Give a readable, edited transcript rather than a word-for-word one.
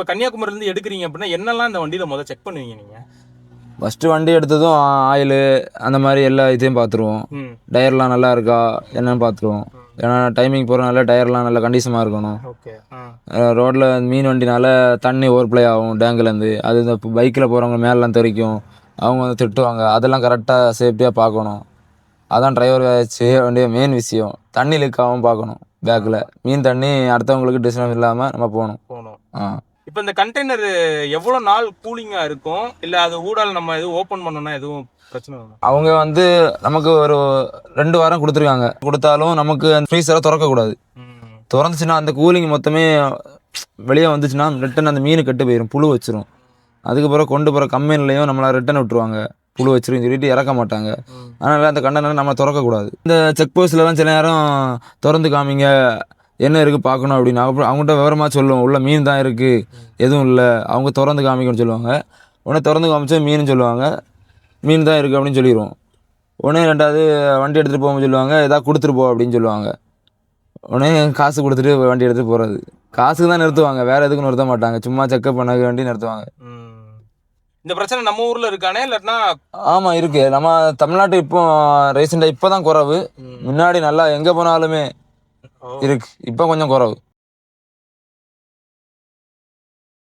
இப்போ கன்னியாகுமரியிலேருந்து எடுக்கிறீங்க அப்படின்னா என்னெல்லாம் இந்த வண்டியில் முதல்ல செக் பண்ணுவீங்க நீங்கள்? ஃபஸ்ட்டு வண்டி எடுத்ததும் ஆயிலு அந்த மாதிரி எல்லா இதையும் பார்த்துருவோம். டயர்லாம் நல்லா இருக்கா என்னன்னு பார்த்துருவோம். ஏன்னா டைமிங் போகிறனால டயர்லாம் நல்ல கண்டிஷனாக இருக்கணும். ஓகே. ரோட்டில் மீன் வண்டினால தண்ணி ஓவர்ப்ளே ஆகும் டேங்க்லேருந்து. அது இந்த பைக்கில் போகிறவங்க மேலெலாம் தெறிக்கும், அவங்க வந்து திட்டுவாங்க. அதெல்லாம் கரெக்டாக சேஃப்டியாக பார்க்கணும். அதான் டிரைவர் செய்ய வேண்டிய மெயின் விஷயம். தண்ணி லீக் ஆகாமல் பார்க்கணும். பேக்கில் மீன் தண்ணி அடுத்தவங்களுக்கு டிஸ்டர்ப் இல்லாமல் நம்ம போகணும். இப்போ இந்த கண்டெய்னர் எவ்வளோ நாள் கூலிங்காக இருக்கும்? இல்லை அது ஊடால நம்ம எதுவும் ஓப்பன் பண்ணோம்னா எதுவும் பிரச்சனை வரும்? அவங்க வந்து நமக்கு ஒரு 2 வாரம் கொடுத்துருக்காங்க. கொடுத்தாலும் நமக்கு அந்த ஃப்ரீசரை திறக்கக்கூடாது. திறந்துச்சுன்னா அந்த கூலிங் மொத்தமே வெளியே வந்துச்சுன்னா ரிட்டன் அந்த மீன் கெட்டு போயிடும், புழு வச்சிரும். அதுக்கப்புறம் கொண்டு போகிற கம்பெனிலையும் நம்மளை ரிட்டன் விட்டுருவாங்க, புழு வச்சிருன்னு சொல்லிட்டு இறக்க மாட்டாங்க. அதனால் அந்த கண்டெய்னர் நம்ம திறக்கக்கூடாது. இந்த செக் போஸ்ட்லலாம் சில நேரம் திறந்து காமிங்க, என்ன இருக்குது பார்க்கணும் அப்படின்னு. அப்புறம் அவங்கள்ட்ட விவரமாக சொல்லுவோம், உள்ள மீன் தான் இருக்குது, எதுவும் இல்லை. அவங்க திறந்து காமிக்கணும்னு சொல்லுவாங்க. உடனே திறந்து காமிச்சா மீன் சொல்லுவாங்க, மீன் தான் இருக்குது அப்படின்னு சொல்லிடுவோம். உடனே 2வது வண்டி எடுத்துகிட்டு போக சொல்லுவாங்க, எதாவது கொடுத்துட்டு போ அப்படின்னு சொல்லுவாங்க. உடனே காசு கொடுத்துட்டு வண்டி எடுத்துகிட்டு போகிறது. காசுக்கு தான் நிறுத்துவாங்க, வேறு எதுக்கும் நிறுத்த மாட்டாங்க. சும்மா செக்கப் பண்ண வேண்டி நிறுத்துவாங்க. இந்த பிரச்சனை நம்ம ஊரில் இருக்கானே இல்லைன்னா? ஆமாம் இருக்குது. நம்ம தமிழ்நாட்டு இப்போ ரீசெண்டாக இப்போ தான் குறவு. முன்னாடி நல்லா எங்கே போனாலுமே இருக்கு, இப்போ கொஞ்சம் குறவு.